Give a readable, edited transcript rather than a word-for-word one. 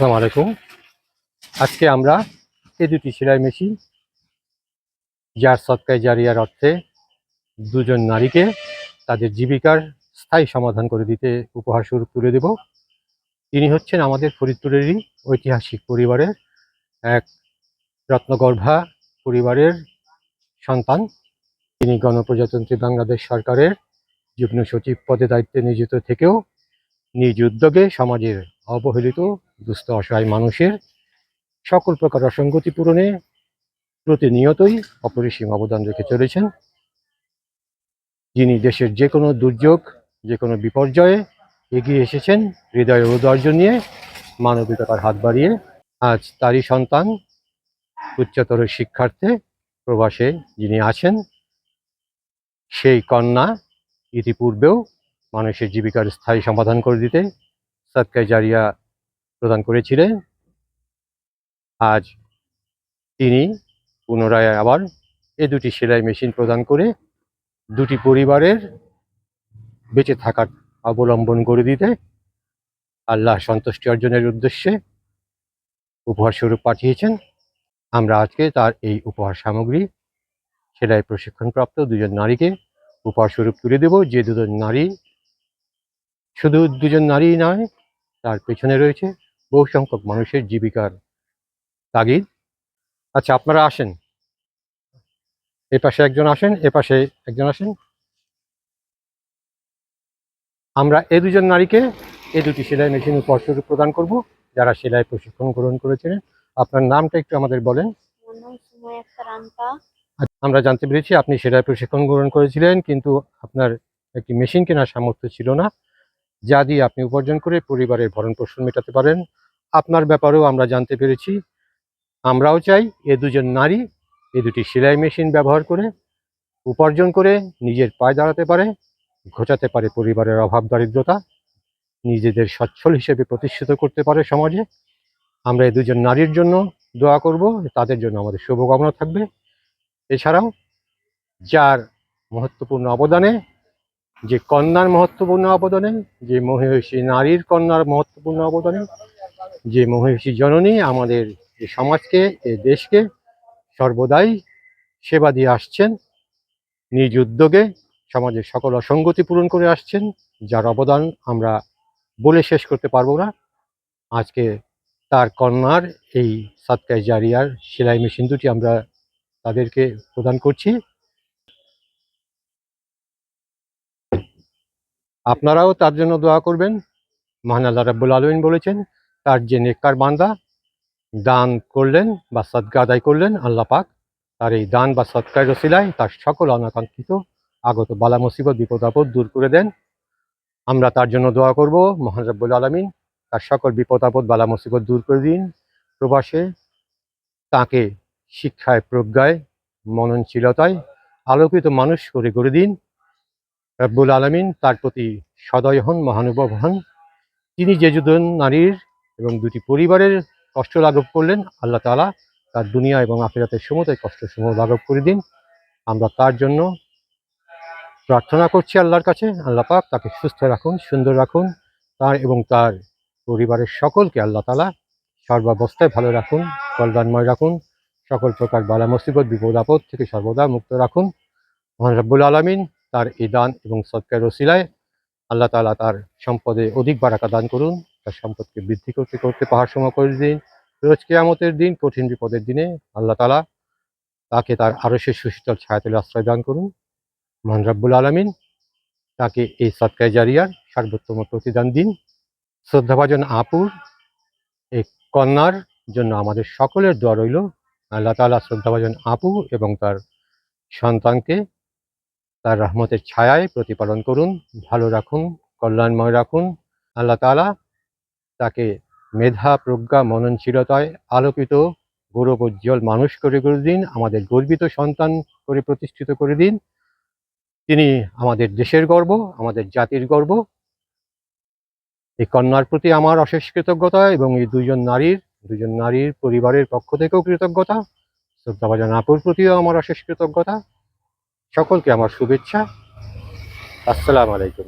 আসসালামু আলাইকুম। আজকে আমরা এই দুটি সেলাই মেশিন যার সদকায়ে জারিয়ার অর্থে দুজন নারীকে তাদের জীবিকার স্থায়ী সমাধান করে দিতে উপহার স্বরূপ তুলে দেব। তিনি হচ্ছেন আমাদের ফরিদপুরেরই ঐতিহাসিক পরিবারের এক রত্নগর্ভা পরিবারের সন্তান। তিনি গণপ্রজাতন্ত্রী বাংলাদেশ সরকারের যুগ্ম সচিব পদে দায়িত্বে নিয়োজিত থেকেও নিজ উদ্যোগে সমাজের অবহেলিত দুস্থ অসহায় মানুষের সকল প্রকার অসঙ্গতি পূরণে প্রতিনিয়তই অপরিসীম অবদান রেখে চলেছেন। যিনি দেশের যে কোনো দুর্যোগ, যে কোনো বিপর্যয়ে এগিয়ে এসেছেন হৃদয়ের ঔদার্য নিয়ে, মানবিকতার হাত বাড়িয়ে। আজ তারই সন্তান উচ্চতর শিক্ষার্থে প্রবাসে যিনি আছেন, সেই কন্যা ইতিপূর্বেও মানুষের জীবিকার স্থায়ী সমাধান করে দিতে সদকায়ে জারিয়া প্রদান করেছিলেন। আজ তিনি পুনরায় আবার এ দুটি সেলাই মেশিন প্রদান করে দুটি পরিবারের বেঁচে থাকার অবলম্বন করে দিতে আল্লাহ সন্তুষ্টি অর্জনের উদ্দেশ্যে উপহার স্বরূপ পাঠিয়েছেন। আমরা আজকে তার এই উপহার সামগ্রী সেলাই প্রশিক্ষণপ্রাপ্ত দুজন নারীকে উপহার স্বরূপ তুলে দেব, যে দুজন নারী শুধু দুজন নারী নয়, তার পেছনে রয়েছে বহু সংখ্যক মানুষের জীবিকার তাগিদ। আচ্ছা, আপনারা আসেন, এ পাশে একজন আসেন, এ পাশে একজন আসেন। আমরা এই দুজন নারীকে এই দুটি সেলাই মেশিন উপহার স্বরূপ প্রদান করব, যারা সেলাই প্রশিক্ষণ গ্রহণ করেছিলেন। আপনার নামটা একটু আমাদের বলেন। আমরা জানতে পেরেছি আপনি সেলাই প্রশিক্ষণ গ্রহণ করেছিলেন, কিন্তু আপনার একটি মেশিন কেনার সামর্থ্য ছিল না, যা দিয়ে আপনি উপার্জন করে পরিবারের ভরণ পোষণ মেটাতে পারেন। আপনার ব্যাপারেও আমরা জানতে পেরেছি। আমরাও চাই এ দুজন নারী এই দুটি সেলাই মেশিন ব্যবহার করে উপার্জন করে নিজের পায়ে দাঁড়াতে পারে, ঘোচাতে পারে পরিবারের অভাব দারিদ্রতা, নিজেদের সচ্ছল হিসেবে প্রতিষ্ঠিত করতে পারে সমাজে। আমরা এই দুজন নারীর জন্য দোয়া করব, তাদের জন্য আমাদের শুভকামনা থাকবে। এছাড়াও যার মহত্বপূর্ণ অবদানে, যে কন্যার মহত্বপূর্ণ অবদানে, যে মহিষী নারীর কন্যার মহত্বপূর্ণ অবদানে, যে মহিষী জননী আমাদের এই সমাজকে, এই দেশকে সর্বদাই সেবা দিয়ে আসছেন, নিজ উদ্যোগে সমাজের সকল অসঙ্গতি পূরণ করে আসছেন, যার অবদান আমরা বলে শেষ করতে পারবো না। আজকে তার কন্যার এই সদকায়ে জারিয়ার সেলাই মেশিন দুটি আমরা তাদেরকে প্রদান করছি। আপনারাও তার জন্য দোয়া করবেন। মহান আল্লাহ রাব্বুল আলামিন বলেছেন, তার যে নেককার বান্দা দান করলেন বা সদকা আদায় করলেন, আল্লাহ পাক তার এই দান বা সদকার ওসিলায় তার সকল অনাকাঙ্ক্ষিত আগত বালা মুসিবত বিপদ আপদ দূর করে দেন। আমরা তার জন্য দোয়া করব, মহান রাব্বুল আলামিন তার সকল বিপদ আপদ বালা মুসিবত দূর করে দিন। প্রবাসে তাকে শিক্ষায়, প্রজ্ঞায়, মননশীলতায় আলোকিত মানুষ করে গড়ে দিন। রাব্বুল আলামিন তার প্রতি সদয় হন, মহানুভব হন। তিনি যে দুজন নারীর এবং দুটি পরিবারের কষ্ট লাঘব করলেন, আল্লাহ তাআলা তার দুনিয়া এবং আখিরাতের সমুদয় কষ্টসমূহ লাঘব করে দিন। আমরা তার জন্য প্রার্থনা করছি আল্লাহর কাছে, আল্লাহ পাক তাকে সুস্থ রাখুন, সুন্দর রাখুন। তার এবং তার পরিবারের সকলকে আল্লাহ তাআলা সর্বাবস্থায় ভালো রাখুন, কল্যাণময় রাখুন, সকল প্রকার বালা মুসিবত বিপদ আপদ থেকে সর্বদা মুক্ত রাখুন। মহান রাব্বুল আলামিন তার এই দান এবং সদকার ওসিলায় আল্লাহ তাআলা তার সম্পদে অধিক বারাকা দান করুন, তার সম্পদকে বৃদ্ধি করতে করতে পাহাড় সম করে দিন। রোজ কিয়ামতের দিন, কঠিন বিপদের দিনে আল্লাহ তাআলা তাকে তার আরশের সুশীতল ছায়াতলে আশ্রয় দান করুন। মহান রাব্বুল আলামিন তাকে এই সদকায়ে জারিয়ার সর্বোত্তম প্রতিদান দিন। শ্রদ্ধাভাজন আপুর এই কন্যার জন্য আমাদের সকলের দোয়া রইল। আল্লাহ তাআলা শ্রদ্ধাভাজন আপু এবং তার সন্তানকে তার রহমতের ছায়ায় প্রতিপালন করুন, ভালো রাখুন, কল্যাণময় রাখুন। আল্লাহ তাআলা তাকে মেধা, প্রজ্ঞা, মননশীলতায় আলোকিত গৌরবোজ্জ্বল মানুষ করে গড়ে দিন, আমাদের গর্বিত সন্তান করে প্রতিষ্ঠিত করে দিন। তিনি আমাদের দেশের গর্ব, আমাদের জাতির গর্ব। এই কন্যার প্রতি আমার অশেষ কৃতজ্ঞতা এবং এই দুজন নারীর পরিবারের পক্ষ থেকেও কৃতজ্ঞতা। শ্রদ্ধাভাজন আপুর প্রতিও আমার অশেষ কৃতজ্ঞতা। সকলকে আমার শুভেচ্ছা। আসসালামু আলাইকুম।